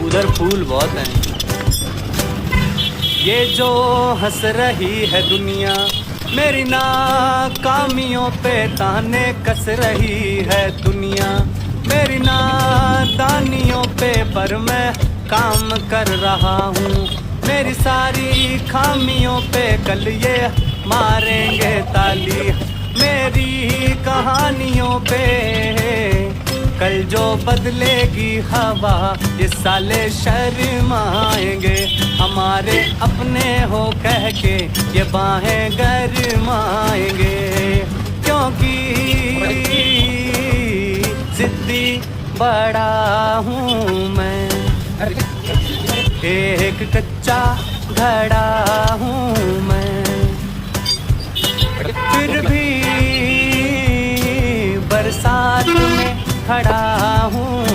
उधर फूल बहुत हैं। ये जो हंस रही है दुनिया मेरी नाकामियों पे ताने कस रही है दुनिया मेरी नादानियों पे, पर मैं काम कर रहा हूँ। मेरी सारी खामियों पे कल ये मारेंगे ताली, मेरी कहानियों पे कल जो बदलेगी हवा ये साले शर्माएंगे। हमारे अपने हो कह के ये बाहें गरमाएंगे, क्योंकि जिद्दी बड़ा हूँ मैं, एक कच्चा घड़ा हूँ मैं, फिर भी बरसात में खड़ा हूँ